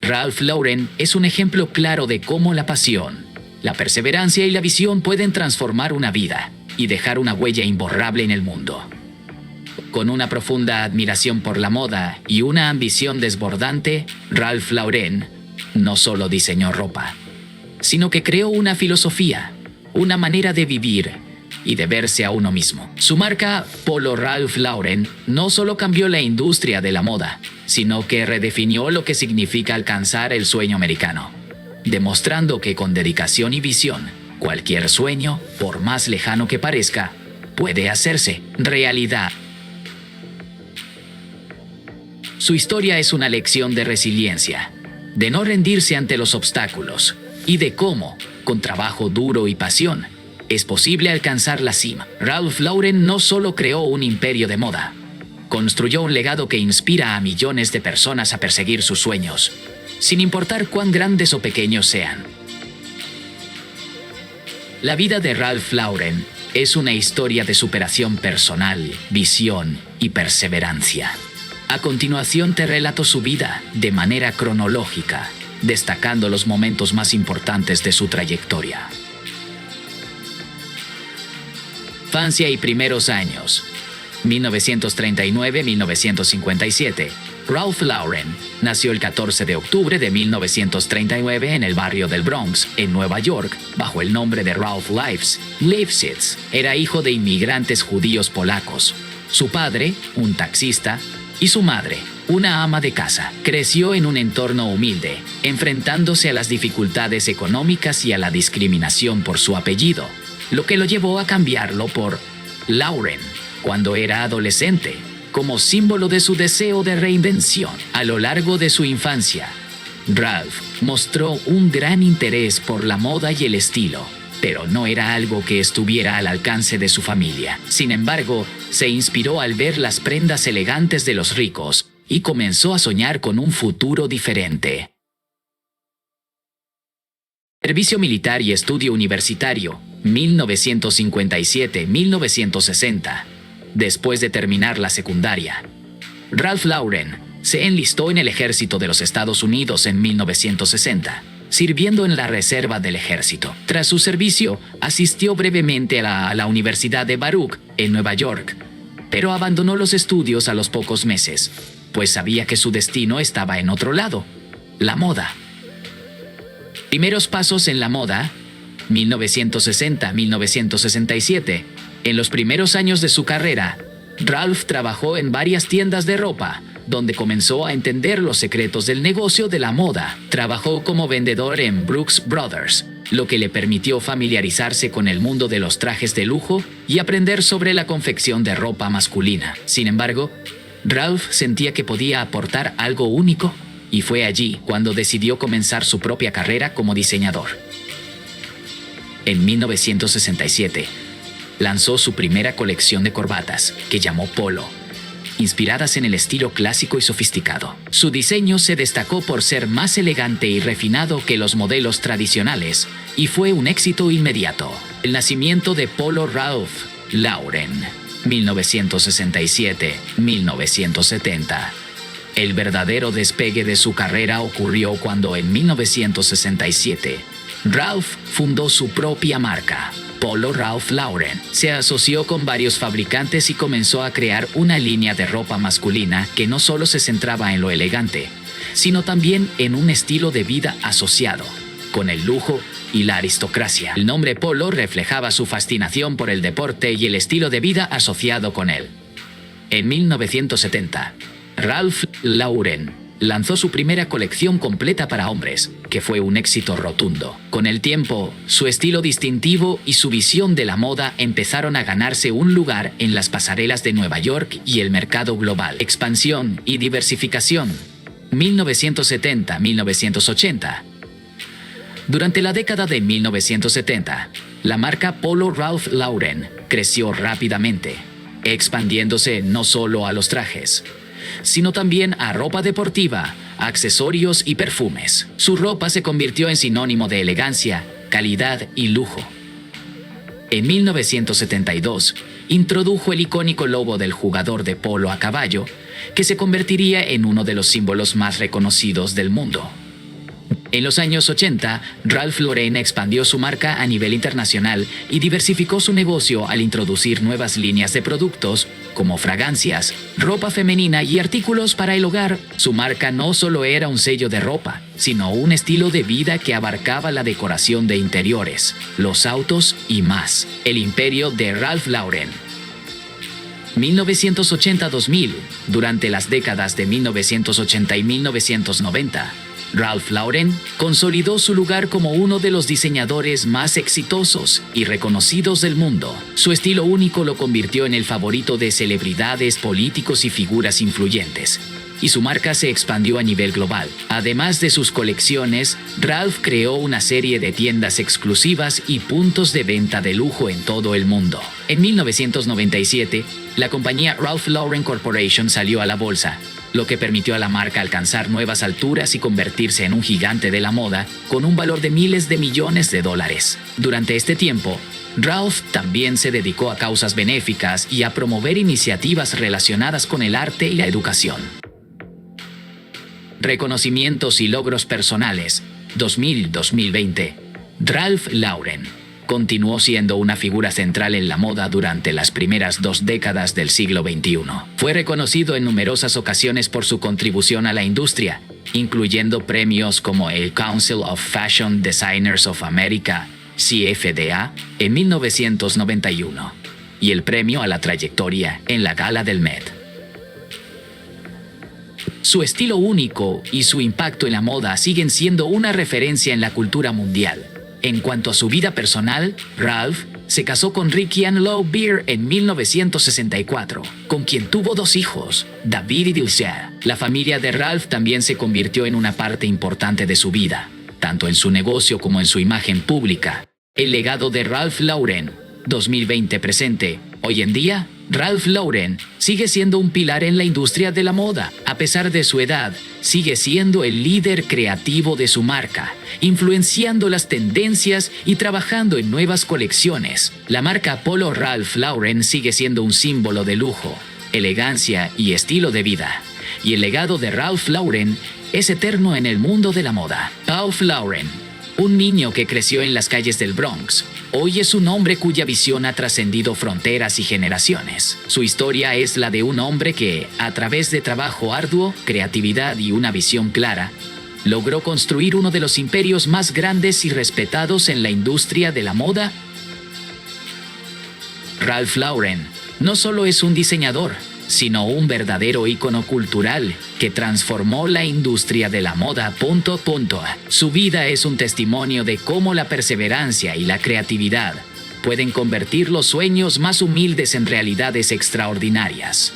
Ralph Lauren es un ejemplo claro de cómo la pasión, la perseverancia y la visión pueden transformar una vida y dejar una huella imborrable en el mundo. Con una profunda admiración por la moda y una ambición desbordante, Ralph Lauren no solo diseñó ropa, sino que creó una filosofía, una manera de vivir y de verse a uno mismo. Su marca Polo Ralph Lauren no solo cambió la industria de la moda, sino que redefinió lo que significa alcanzar el sueño americano, demostrando que con dedicación y visión, cualquier sueño, por más lejano que parezca, puede hacerse realidad. Su historia es una lección de resiliencia, de no rendirse ante los obstáculos y de cómo, con trabajo duro y pasión, es posible alcanzar la cima. Ralph Lauren no solo creó un imperio de moda, construyó un legado que inspira a millones de personas a perseguir sus sueños, sin importar cuán grandes o pequeños sean. La vida de Ralph Lauren es una historia de superación personal, visión y perseverancia. A continuación te relato su vida de manera cronológica, destacando los momentos más importantes de su trayectoria. Infancia y primeros años. 1939-1957. Ralph Lauren nació el 14 de octubre de 1939 en el barrio del Bronx, en Nueva York, bajo el nombre de Ralph Lifshitz. Era hijo de inmigrantes judíos polacos. Su padre, un taxista, y su madre, una ama de casa. Creció en un entorno humilde, enfrentándose a las dificultades económicas y a la discriminación por su apellido, lo que lo llevó a cambiarlo por Lauren cuando era adolescente, como símbolo de su deseo de reinvención. A lo largo de su infancia, Ralph mostró un gran interés por la moda y el estilo, pero no era algo que estuviera al alcance de su familia. Sin embargo, se inspiró al ver las prendas elegantes de los ricos y comenzó a soñar con un futuro diferente. Servicio militar y estudio universitario, 1957-1960. Después de terminar la secundaria, Ralph Lauren se enlistó en el ejército de los Estados Unidos en 1960, sirviendo en la reserva del ejército. Tras su servicio, asistió brevemente a la Universidad de Baruch, en Nueva York, pero abandonó los estudios a los pocos meses, pues sabía que su destino estaba en otro lado, la moda. Primeros pasos en la moda, 1960-1967. En los primeros años de su carrera, Ralph trabajó en varias tiendas de ropa, donde comenzó a entender los secretos del negocio de la moda. Trabajó como vendedor en Brooks Brothers, lo que le permitió familiarizarse con el mundo de los trajes de lujo y aprender sobre la confección de ropa masculina. Sin embargo, Ralph sentía que podía aportar algo único, y fue allí cuando decidió comenzar su propia carrera como diseñador. En 1967, lanzó su primera colección de corbatas, que llamó Polo, inspiradas en el estilo clásico y sofisticado. Su diseño se destacó por ser más elegante y refinado que los modelos tradicionales, y fue un éxito inmediato. El nacimiento de Polo Ralph Lauren, 1967-1970. El verdadero despegue de su carrera ocurrió cuando en 1967, Ralph fundó su propia marca, Polo Ralph Lauren. Se asoció con varios fabricantes y comenzó a crear una línea de ropa masculina que no solo se centraba en lo elegante, sino también en un estilo de vida asociado con el lujo y la aristocracia. El nombre Polo reflejaba su fascinación por el deporte y el estilo de vida asociado con él. En 1970, Ralph Lauren lanzó su primera colección completa para hombres, que fue un éxito rotundo. Con el tiempo, su estilo distintivo y su visión de la moda empezaron a ganarse un lugar en las pasarelas de Nueva York y el mercado global. Expansión y diversificación. 1970-1980. Durante la década de 1970, la marca Polo Ralph Lauren creció rápidamente, expandiéndose no solo a los trajes, sino también a ropa deportiva, accesorios y perfumes. Su ropa se convirtió en sinónimo de elegancia, calidad y lujo. En 1972, introdujo el icónico logo del jugador de polo a caballo, que se convertiría en uno de los símbolos más reconocidos del mundo. En los años 80, Ralph Lauren expandió su marca a nivel internacional y diversificó su negocio al introducir nuevas líneas de productos como fragancias, ropa femenina y artículos para el hogar. Su marca no solo era un sello de ropa, sino un estilo de vida que abarcaba la decoración de interiores, los autos y más. El imperio de Ralph Lauren. 1980-2000, durante las décadas de 1980 y 1990, Ralph Lauren consolidó su lugar como uno de los diseñadores más exitosos y reconocidos del mundo. Su estilo único lo convirtió en el favorito de celebridades, políticos y figuras influyentes, y su marca se expandió a nivel global. Además de sus colecciones, Ralph creó una serie de tiendas exclusivas y puntos de venta de lujo en todo el mundo. En 1997, la compañía Ralph Lauren Corporation salió a la bolsa, lo que permitió a la marca alcanzar nuevas alturas y convertirse en un gigante de la moda con un valor de miles de millones de dólares. Durante este tiempo, Ralph también se dedicó a causas benéficas y a promover iniciativas relacionadas con el arte y la educación. Reconocimientos y logros personales. 2000-2020. Ralph Lauren continuó siendo una figura central en la moda durante las primeras 2 décadas del siglo XXI. Fue reconocido en numerosas ocasiones por su contribución a la industria, incluyendo premios como el Council of Fashion Designers of America, CFDA, en 1991, y el premio a la trayectoria en la Gala del Met. Su estilo único y su impacto en la moda siguen siendo una referencia en la cultura mundial. En cuanto a su vida personal, Ralph se casó con Ricky Ann Lowe Beer en 1964, con quien tuvo 2 hijos, David y Dilcia. La familia de Ralph también se convirtió en una parte importante de su vida, tanto en su negocio como en su imagen pública. El legado de Ralph Lauren, 2020 presente. Hoy en día, Ralph Lauren sigue siendo un pilar en la industria de la moda. A pesar de su edad, sigue siendo el líder creativo de su marca, influenciando las tendencias y trabajando en nuevas colecciones. La marca Polo Ralph Lauren sigue siendo un símbolo de lujo, elegancia y estilo de vida. Y el legado de Ralph Lauren es eterno en el mundo de la moda. Ralph Lauren, un niño que creció en las calles del Bronx, hoy es un hombre cuya visión ha trascendido fronteras y generaciones. Su historia es la de un hombre que, a través de trabajo arduo, creatividad y una visión clara, logró construir uno de los imperios más grandes y respetados en la industria de la moda. Ralph Lauren no solo es un diseñador, sino un verdadero ícono cultural que transformó la industria de la moda. Su vida es un testimonio de cómo la perseverancia y la creatividad pueden convertir los sueños más humildes en realidades extraordinarias.